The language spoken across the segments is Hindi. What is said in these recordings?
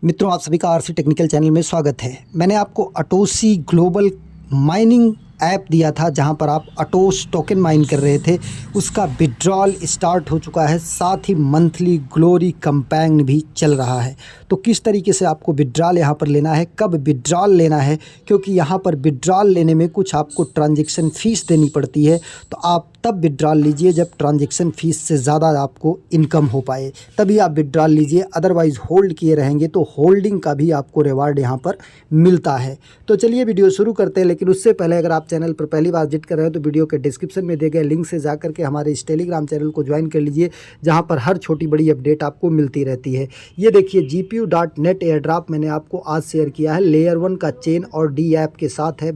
मित्रों, आप सभी का आरसी टेक्निकल चैनल में स्वागत है। मैंने आपको अटोसी ग्लोबल माइनिंग ऐप दिया था जहां पर आप अटोस टोकन माइन कर रहे थे। उसका विड्रॉल स्टार्ट हो चुका है, साथ ही मंथली ग्लोरी कंपाउंड भी चल रहा है। तो किस तरीके से आपको विड्रॉल यहां पर लेना है, कब विड्रॉल लेना है, क्योंकि यहां पर विड्रॉल लेने में कुछ आपको ट्रांजैक्शन फ़ीस देनी पड़ती है। तो आप तब विड्रॉल लीजिए जब ट्रांजैक्शन फ़ीस से ज़्यादा आपको इनकम हो पाए, तभी आप विड्रॉल लीजिए। अदरवाइज़ होल्ड किए रहेंगे तो होल्डिंग का भी आपको रिवार्ड यहाँ पर मिलता है। तो चलिए वीडियो शुरू करते हैं, लेकिन उससे पहले अगर आप चैनल पर पहली बार विजिट कर रहे हो तो वीडियो के डिस्क्रिप्शन में दिए गए लिंक से जाकर के हमारे इस टेलीग्राम चैनल को ज्वाइन कर लीजिए, जहाँ पर हर छोटी बड़ी अपडेट आपको मिलती रहती है। ये देखिए GPU.net एयर ड्रॉप मैंने आपको आज शेयर किया है। लेयर 1 का चेन और डी ऐप के साथ है।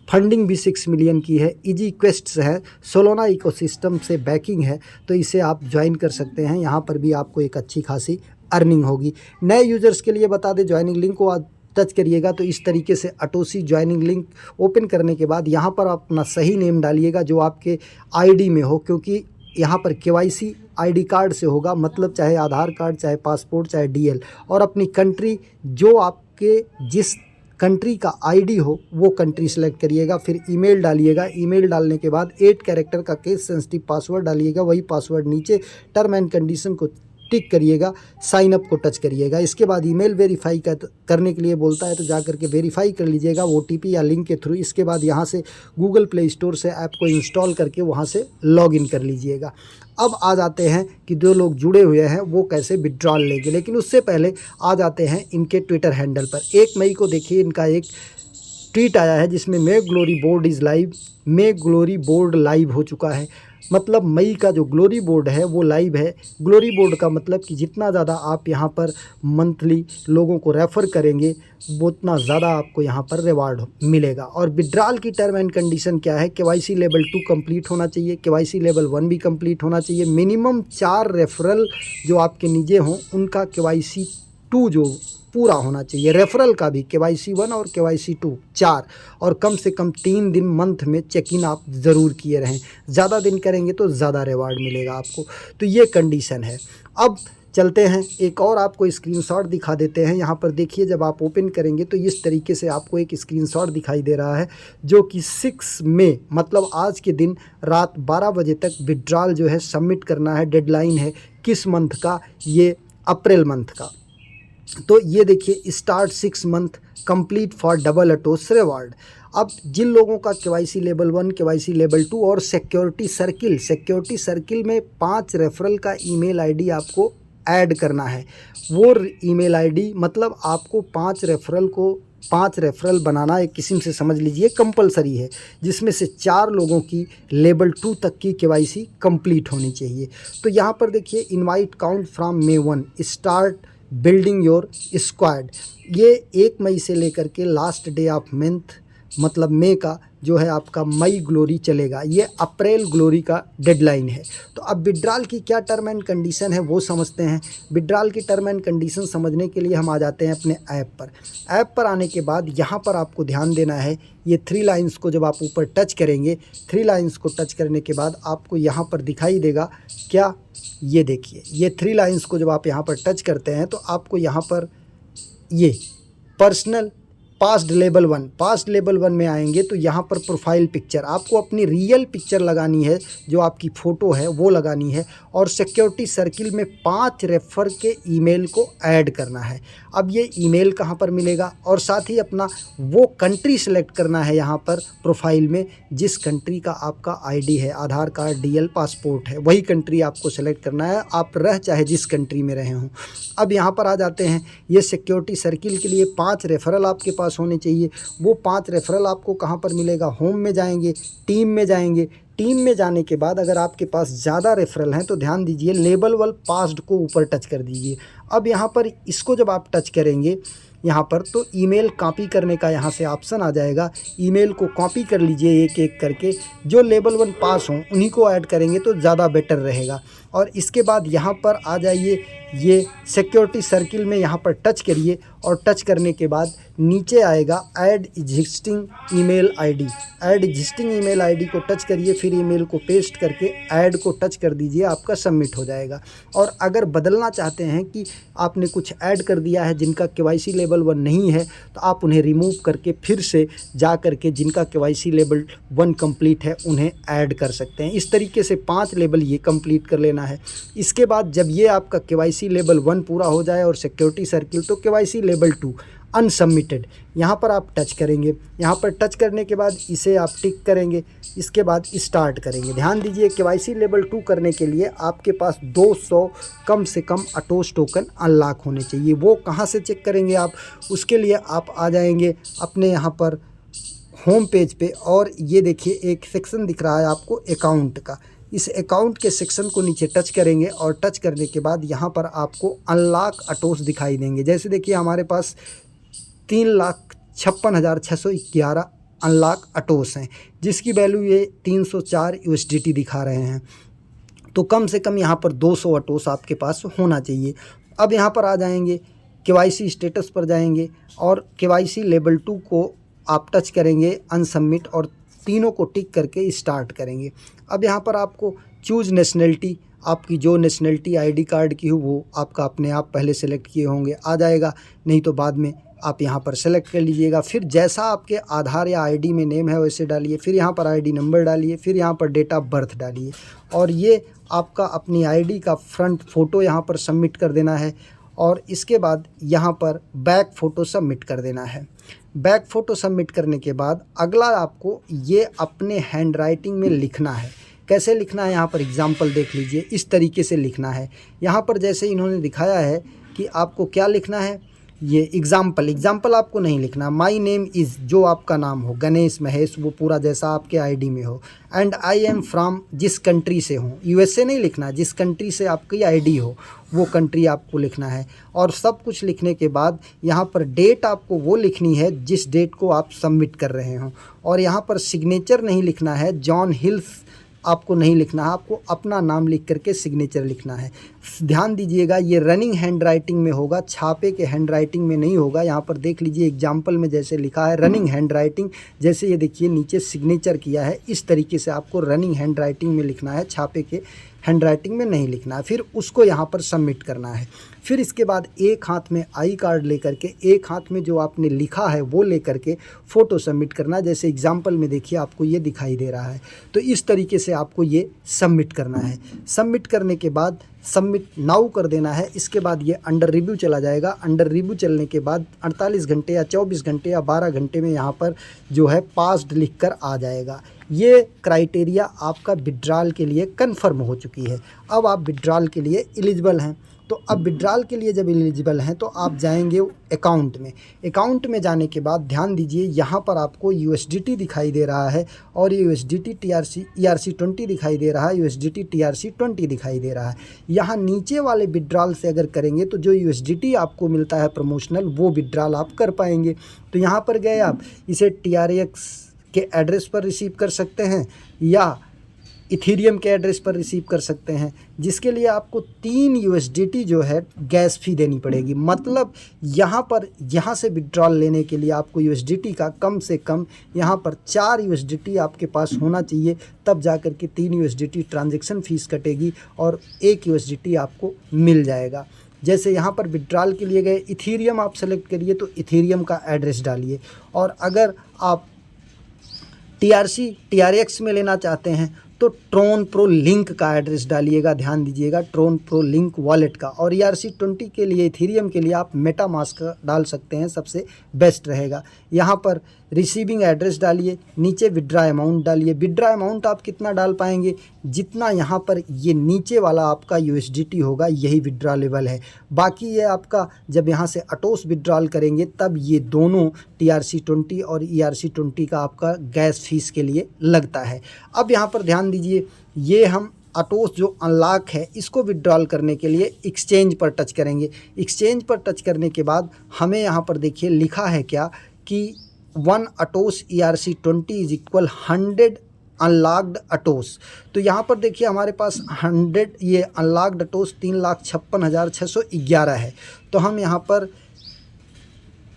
फंडिंग भी 6 मिलियन की है। इजी क्वेस्ट्स है, सोलोना इकोसिस्टम से बैकिंग है, तो इसे आप ज्वाइन कर सकते हैं। यहाँ पर भी आपको एक अच्छी खासी अर्निंग होगी। नए यूजर्स के लिए बता दें, ज्वाइनिंग लिंक को आज टच करिएगा तो इस तरीके से अटोसी ज्वाइनिंग लिंक ओपन करने के बाद यहाँ पर आप अपना सही नेम डालिएगा जो आपके आईडी में हो, क्योंकि यहाँ पर KYC आईडी कार्ड से होगा, मतलब चाहे आधार कार्ड, चाहे पासपोर्ट, चाहे DL, और अपनी कंट्री जो आपके जिस कंट्री का आईडी हो वो कंट्री सेलेक्ट करिएगा। फिर ईमेल डालिएगा। ईमेल डालने के बाद 8 कैरेक्टर का केस सेंसिटिव पासवर्ड डालिएगा। वही पासवर्ड नीचे टर्म एंड कंडीशन को टिक करिएगा, साइन अप को टच करिएगा। इसके बाद ईमेल वेरीफाई करने के लिए बोलता है तो जा करके वेरीफाई कर लीजिएगा OTP या लिंक के थ्रू। इसके बाद यहाँ से गूगल प्ले स्टोर से ऐप को इंस्टॉल करके वहाँ से लॉगिन कर लीजिएगा। अब आ जाते हैं कि जो लोग जुड़े हुए हैं वो कैसे विड्रॉल लेंगे, लेकिन उससे पहले आ जाते हैं इनके ट्विटर हैंडल पर। 1 मई को देखिए इनका एक ट्वीट आया है जिसमें may glory board is live, may glory board live हो चुका है। मतलब मई का जो ग्लोरी बोर्ड है वो लाइव है। ग्लोरी बोर्ड का मतलब कि जितना ज़्यादा आप यहाँ पर मंथली लोगों को रेफ़र करेंगे वो उतना ज़्यादा आपको यहाँ पर रिवार्ड मिलेगा। और विड्रॉल की टर्म एंड कंडीशन क्या है? KYC लेवल 2 कंप्लीट होना चाहिए, KYC लेवल 1 भी कंप्लीट होना चाहिए। मिनिमम 4 रेफरल जो आपके नीचे हों उनका KYC 2 जो पूरा होना चाहिए। रेफरल का भी KYC 1 और KYC 2 4, और कम से कम 3 दिन मंथ में चेक इन आप ज़रूर किए रहें। ज़्यादा दिन करेंगे तो ज़्यादा रिवार्ड मिलेगा आपको। तो ये कंडीशन है। अब चलते हैं, एक और आपको स्क्रीनशॉट दिखा देते हैं। यहाँ पर देखिए, जब आप ओपन करेंगे तो इस तरीके से आपको एक स्क्रीनशॉट दिखाई दे रहा है, जो कि 6 मई मतलब आज के दिन रात 12 बजे तक विड्रॉल जो है सबमिट करना है। डेडलाइन है किस मंथ का? ये अप्रैल मंथ का। तो ये देखिए, start 6 month complete for double atos reward. अब जिन लोगों का KYC लेवल 1, KYC लेवल 2 और सिक्योरिटी सर्किल में 5 रेफरल का ईमेल आईडी आपको ऐड करना है। वो ईमेल आईडी मतलब आपको 5 रेफरल बनाना एक किस्म से समझ लीजिए कंपलसरी है, जिसमें से 4 लोगों की लेवल 2 तक की KYC कंप्लीट होनी चाहिए। तो यहाँ पर देखिए, invite count from May 1 start building your squad. ये 1 मई से लेकर के लास्ट डे ऑफ मंथ मतलब मई का जो है आपका मई ग्लोरी चलेगा। ये अप्रैल ग्लोरी का डेडलाइन है। तो अब विड्रॉल की क्या टर्म एंड कंडीशन है वो समझते हैं। विड्रॉल की टर्म एंड कंडीशन समझने के लिए हम आ जाते हैं अपने ऐप पर। ऐप पर आने के बाद यहाँ पर आपको ध्यान देना है, ये 3 लाइन्स को जब आप ऊपर टच करेंगे, 3 लाइन्स को टच करने के बाद आपको यहाँ पर दिखाई देगा क्या? ये देखिए, ये 3 लाइन्स को जब आप यहाँ पर टच करते हैं तो आपको यहाँ पर ये पर्सनल पास्ट लेवल 1 में आएंगे तो यहाँ पर प्रोफाइल पिक्चर आपको अपनी रियल पिक्चर लगानी है, जो आपकी फ़ोटो है वो लगानी है, और सिक्योरिटी सर्किल में 5 रेफर के ईमेल को ऐड करना है। अब ये ईमेल कहाँ पर मिलेगा? और साथ ही अपना वो कंट्री सेलेक्ट करना है यहाँ पर प्रोफाइल में, जिस कंट्री का आपका आईडी है, आधार कार्ड, DL, पासपोर्ट है, वही कंट्री आपको सेलेक्ट करना है, आप चाहे जिस कंट्री में रहे हों। अब यहाँ पर आ जाते हैं, ये सिक्योरिटी सर्किल के लिए 5 रेफरल आपके पास होने चाहिए। वो 5 रेफरल आपको कहाँ पर मिलेगा? होम में जाएंगे, टीम में जाएंगे। टीम में जाने के बाद अगर आपके पास ज़्यादा रेफरल हैं तो ध्यान दीजिए, लेवल 1 पास्ड को ऊपर टच कर दीजिए। अब यहाँ पर इसको जब आप टच करेंगे यहाँ पर तो ईमेल कॉपी करने का यहाँ से ऑप्शन आ जाएगा। ईमेल को कॉपी कर लीजिए एक एक करके, जो लेवल 1 पास हों उन्हीं को ऐड करेंगे तो ज़्यादा बेटर रहेगा। और इसके बाद यहाँ पर आ जाइए, ये सिक्योरिटी सर्किल में यहाँ पर टच करिए और टच करने के बाद नीचे आएगा add existing email ID. Add existing email ID को टच करिए, फिर ईमेल को पेस्ट करके ऐड को टच कर दीजिए, आपका सबमिट हो जाएगा। और अगर बदलना चाहते हैं कि आपने कुछ ऐड कर दिया है जिनका केवाईसी लेवल 1 नहीं है, तो आप उन्हें रिमूव करके फिर से जा करके जिनका केवाईसी लेवल 1 कंप्लीट है उन्हें ऐड कर सकते हैं। इस तरीके से 5 लेवल ये कंप्लीट कर लेना है। इसके बाद जब ये आपका केवाईसी लेवल 1 पूरा हो जाए और सिक्योरिटी सर्किल, तो केवाईसी लेवल 2 अनसबमिटेड, यहाँ पर आप टच करेंगे। यहाँ पर टच करने के बाद इसे आप टिक करेंगे, इसके बाद स्टार्ट करेंगे। ध्यान दीजिए, केवाईसी लेवल 2 करने के लिए आपके पास 200 कम से कम अटोस टोकन अनलॉक होने चाहिए। वो कहाँ से चेक करेंगे आप? उसके लिए आप आ जाएंगे अपने यहाँ पर होम पेज पे, और ये देखिए एक सेक्शन दिख रहा है आपको अकाउंट का। इस अकाउंट के सेक्शन को नीचे टच करेंगे और टच करने के बाद यहाँ पर आपको अनलॉक अटोस दिखाई देंगे। जैसे देखिए हमारे पास 3,56,611 अनलॉक अटोस हैं, जिसकी वैल्यू ये 304 USDT दिखा रहे हैं। तो कम से कम यहाँ पर 200 अटोस आपके पास होना चाहिए। अब यहाँ पर आ जाएंगे, केवाईसी स्टेटस पर जाएंगे और केवाईसी लेवल 2 को आप टच करेंगे अनसबमिट, और तीनों को टिक करके स्टार्ट करेंगे। अब यहाँ पर आपको चूज़ नेशनलिटी, आपकी जो नेशनलिटी आईडी कार्ड की हो वो आपका अपने आप पहले सेलेक्ट किए होंगे आ जाएगा, नहीं तो बाद में आप यहाँ पर सेलेक्ट कर लीजिएगा। फिर जैसा आपके आधार या आईडी में नेम है वैसे डालिए, फिर यहाँ पर आईडी नंबर डालिए, फिर यहाँ पर डेट ऑफ बर्थ डालिए, और ये आपका अपनी आईडी का फ्रंट फ़ोटो यहाँ पर सबमिट कर देना है। और इसके बाद यहाँ पर बैक फ़ोटो सबमिट कर देना है। बैक फ़ोटो सबमिट करने के बाद अगला आपको ये अपने हैंड राइटिंग में लिखना है। कैसे लिखना है, यहाँ पर एग्जाम्पल देख लीजिए। इस तरीके से लिखना है। यहाँ पर जैसे इन्होंने दिखाया है कि आपको क्या लिखना है, ये एग्जाम्पल आपको नहीं लिखना। माई नेम इज़, जो आपका नाम हो, गणेश, महेश, वो पूरा जैसा आपके आईडी में हो। एंड आई एम फ्रॉम, जिस कंट्री से हो, यूएसए नहीं लिखना, जिस कंट्री से आपकी आईडी हो वो कंट्री आपको लिखना है। और सब कुछ लिखने के बाद यहाँ पर डेट आपको वो लिखनी है जिस डेट को आप सबमिट कर रहे हो। और यहाँ पर सिग्नेचर नहीं लिखना है, जॉन हिल्स आपको नहीं लिखना है, आपको अपना नाम लिख करके सिग्नेचर लिखना है। ध्यान दीजिएगा, ये रनिंग हैंड राइटिंग में होगा, छापे के हैंड राइटिंग में नहीं होगा। यहाँ पर देख लीजिए एग्जाम्पल में जैसे लिखा है रनिंग हैंड राइटिंग, जैसे ये देखिए नीचे सिग्नेचर किया है, इस तरीके से आपको रनिंग हैंड राइटिंग में लिखना है, छापे के हैंड राइटिंग में नहीं लिखना है। फिर उसको यहाँ पर सबमिट करना है। फिर इसके बाद एक हाथ में आई कार्ड लेकर के, एक हाथ में जो आपने लिखा है वो लेकर के फ़ोटो सबमिट करना है। जैसे एग्जाम्पल में देखिए आपको ये दिखाई दे रहा है। तो इस तरीके से आपको ये सबमिट करना है। सबमिट करने के बाद सबमिट नाउ कर देना है। इसके बाद ये अंडर रिव्यू चला जाएगा। अंडर रिव्यू चलने के बाद 48 घंटे या 24 घंटे या 12 घंटे में यहाँ पर जो है पास्ड लिख कर आ जाएगा। ये क्राइटेरिया आपका विड्रॉल के लिए कंफर्म हो चुकी है। अब आप विड्रॉल के लिए एलिजिबल हैं। तो अब विड्रॉल के लिए जब एलिजिबल हैं तो आप जाएंगे अकाउंट में। अकाउंट में जाने के बाद ध्यान दीजिए, यहाँ पर आपको USDT दिखाई दे रहा है, और ये USDT ERC20 दिखाई दे रहा है, USDT TRC20 दिखाई दे रहा है। यहाँ नीचे वाले विड्रॉल से अगर करेंगे तो जो USDT आपको मिलता है प्रमोशनल, वो विड्रॉल आप कर पाएंगे। तो यहाँ पर गए आप, इसे TRX के एड्रेस पर रिसीव कर सकते हैं या इथीरियम के एड्रेस पर रिसीव कर सकते हैं, जिसके लिए आपको 3 USDT जो है गैस फी देनी पड़ेगी। मतलब यहाँ से विड्रॉल लेने के लिए आपको USDT का कम से कम यहाँ पर 4 USDT आपके पास होना चाहिए, तब जा कर के 3 USDT ट्रांजैक्शन फ़ीस कटेगी और 1 USDT आपको मिल जाएगा। जैसे यहाँ पर विड्रॉल के लिए गए, इथीरियम आप सेलेक्ट करिए तो इथीरियम का एड्रेस डालिए, और अगर आप TRX में लेना चाहते हैं तो ट्रोन प्रो लिंक का एड्रेस डालिएगा। ध्यान दीजिएगा, ट्रोन प्रो लिंक वॉलेट का। और ERC20 के लिए, इथीरियम के लिए आप मेटामास्क डाल सकते हैं, सबसे बेस्ट रहेगा। यहाँ पर रिसीविंग एड्रेस डालिए, नीचे विड्रा अमाउंट डालिए। विड्रा अमाउंट आप कितना डाल पाएंगे, जितना यहाँ पर ये नीचे वाला आपका USDT होगा, यही विड्रा लेवल है। बाकी ये आपका जब यहाँ से अटोस विड्रॉल करेंगे तब ये दोनों TRC20 और ERC20 का आपका गैस फीस के लिए लगता है। अब यहाँ पर ध्यान दीजिए, ये हम अटोस जो अनलॉक है इसको विड्रॉल करने के लिए एक्सचेंज पर टच करेंगे। एक्सचेंज पर टच करने के बाद हमें यहाँ पर देखिए लिखा है क्या कि 1 अटोस ERC20 इज इक्वल 100 अनलॉक्ड अटोस। तो यहाँ पर देखिए हमारे पास 100 ये अनलॉक्ड अटोस 3,56,611 है। तो हम यहाँ पर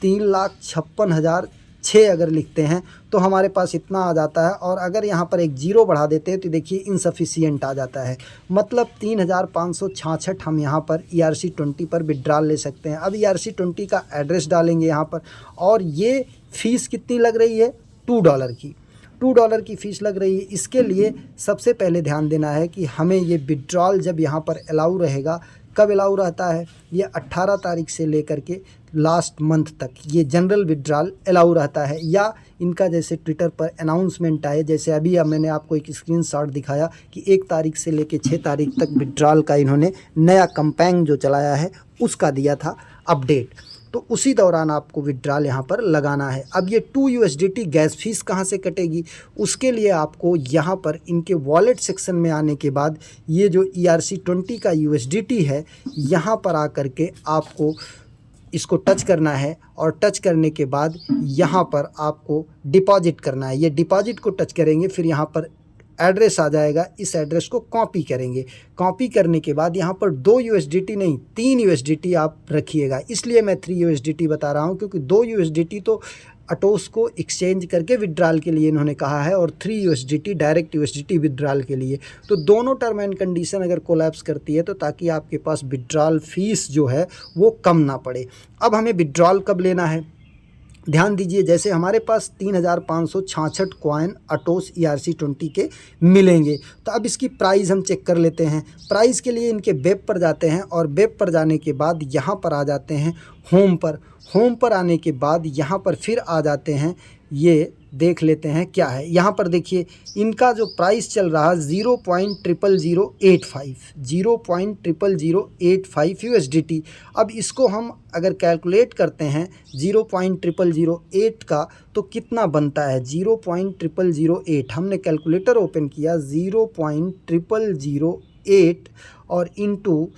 3,56,006 अगर लिखते हैं तो हमारे पास इतना आ जाता है। और अगर यहाँ पर एक जीरो बढ़ा देते हैं तो देखिए इनसफिशियंट आ जाता है, मतलब 3,566 हम यहाँ पर ERC20 पर विड्रॉल ले सकते हैं। अब ERC20 का एड्रेस डालेंगे यहाँ पर, और ये फ़ीस कितनी लग रही है, $2 की, $2 की फ़ीस लग रही है। इसके लिए सबसे पहले ध्यान देना है कि हमें ये विड्रॉल जब यहाँ पर अलाउ रहेगा, कब अलाउ रहता है, ये 18 तारीख से लेकर के लास्ट मंथ तक ये जनरल विड्रॉल अलाउ रहता है। या इनका जैसे ट्विटर पर अनाउंसमेंट आए, जैसे अभी मैंने आपको एक स्क्रीनशॉट दिखाया कि 1 तारीख से लेकर 6 तारीख तक विड्रॉल का इन्होंने नया कैंपेन जो चलाया है उसका दिया था अपडेट, तो उसी दौरान आपको विड्रॉल यहाँ पर लगाना है। अब ये 2 USDT गैस फीस कहाँ से कटेगी, उसके लिए आपको यहाँ पर इनके वॉलेट सेक्शन में आने के बाद ये जो ERC20 का USDT है, यहाँ पर आकर के आपको इसको टच करना है, और टच करने के बाद यहाँ पर आपको डिपॉजिट करना है। ये डिपॉजिट को टच करेंगे, फिर यहाँ पर एड्रेस आ जाएगा, इस एड्रेस को कॉपी करेंगे। कॉपी करने के बाद यहाँ पर 2 USDT नहीं 3 USDT आप रखिएगा। इसलिए मैं 3 USDT बता रहा हूँ, क्योंकि 2 USDT तो अटोस को एक्सचेंज करके विड्रॉल के लिए इन्होंने कहा है, और 3 USDT डायरेक्ट USDT विड्रॉल के लिए। तो दोनों टर्म एंड कंडीशन अगर कोलैप्स करती है तो ताकि आपके पास विड्रॉल फीस जो है वो कम ना पड़े। अब हमें विड्रॉल कब लेना है, ध्यान दीजिए। जैसे हमारे पास 3,566 कॉइन अटोस ERC20 के मिलेंगे, तो अब इसकी प्राइस हम चेक कर लेते हैं। प्राइस के लिए इनके वेब पर जाते हैं, और वेब पर जाने के बाद यहाँ पर आ जाते हैं होम पर। होम पर आने के बाद यहाँ पर फिर आ जाते हैं, ये देख लेते हैं क्या है। यहाँ पर देखिए इनका जो प्राइस चल रहा है 0.00085 USDT। अब इसको हम अगर कैलकुलेट करते हैं 0.0008 का, तो कितना बनता है 0.0008। हमने कैलकुलेटर ओपन किया, 0.0008 और इंटू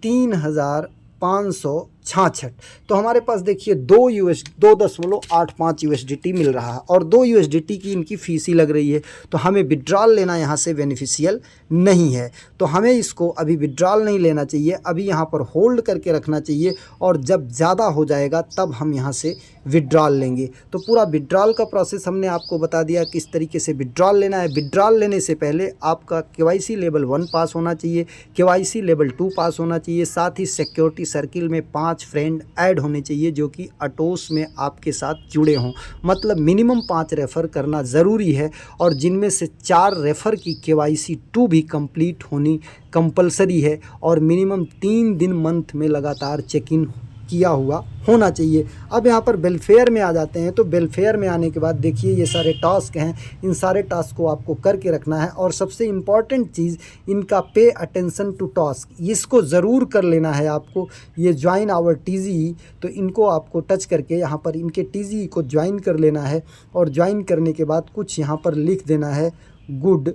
3,566, तो हमारे पास देखिए 2.85 USDT मिल रहा है, और 2 USDT की इनकी फ़ीस ही लग रही है। तो हमें विड्रॉल लेना यहाँ से बेनिफिशियल नहीं है, तो हमें इसको अभी विड्रॉल नहीं लेना चाहिए, अभी यहाँ पर होल्ड करके रखना चाहिए, और जब ज़्यादा हो जाएगा तब हम यहाँ से विड्रॉल लेंगे। तो पूरा विड्रॉल का प्रोसेस हमने आपको बता दिया किस तरीके से विड्रॉल लेना है। विड्रॉल लेने से पहले आपका KYC लेवल 1 पास होना चाहिए, KYC लेवल 2 पास होना चाहिए, साथ ही सिक्योरिटी सर्किल में 5 फ्रेंड ऐड होने चाहिए जो कि अटोस में आपके साथ जुड़े हों, मतलब मिनिमम 5 रेफ़र करना ज़रूरी है, और जिनमें से 4 रेफ़र की KYC 2 भी कंप्लीट होनी कंपलसरी है, और मिनिमम 3 दिन मंथ में लगातार चेक इन किया हुआ होना चाहिए। अब यहाँ पर वेलफेयर में आ जाते हैं, तो वेलफेयर में आने के बाद देखिए ये सारे टास्क हैं, इन सारे टास्क को आपको करके रखना है। और सबसे इम्पॉर्टेंट चीज़ इनका पे अटेंशन टू टास्क, इसको ज़रूर कर लेना है आपको। ये ज्वाइन आवर TGE, तो इनको आपको टच करके यहाँ पर इनके TGE को ज्वाइन कर लेना है, और ज्वाइन करने के बाद कुछ यहाँ पर लिख देना है गुड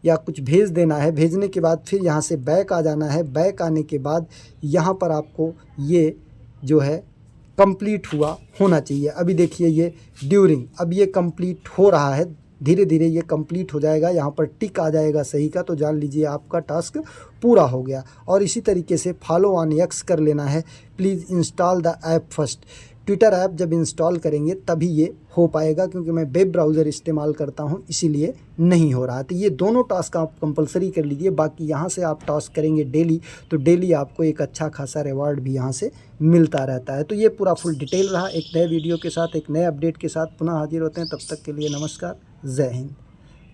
या कुछ भेज देना है। भेजने के बाद फिर यहाँ से बैक आ जाना है। बैक आने के बाद यहाँ पर आपको ये जो है कंप्लीट हुआ होना चाहिए। अभी देखिए ये ड्यूरिंग, अब ये कंप्लीट हो रहा है, धीरे धीरे ये कंप्लीट हो जाएगा। यहाँ पर टिक आ जाएगा सही का, तो जान लीजिए आपका टास्क पूरा हो गया। और इसी तरीके से फॉलो ऑन X कर लेना है। Please install the app first. Twitter app जब इंस्टॉल करेंगे तभी ये हो पाएगा, क्योंकि मैं वेब ब्राउज़र इस्तेमाल करता हूँ इसीलिए नहीं हो रहा। तो ये दोनों टास्क आप कंपलसरी कर लीजिए। बाकी यहाँ से आप टास्क करेंगे डेली, तो डेली आपको एक अच्छा खासा रिवार्ड भी यहाँ से मिलता रहता है। तो ये पूरा फुल डिटेल रहा। एक नए वीडियो के साथ, एक नए अपडेट के साथ पुनः हाजिर होते हैं। तब तक के लिए नमस्कार, जय हिंद।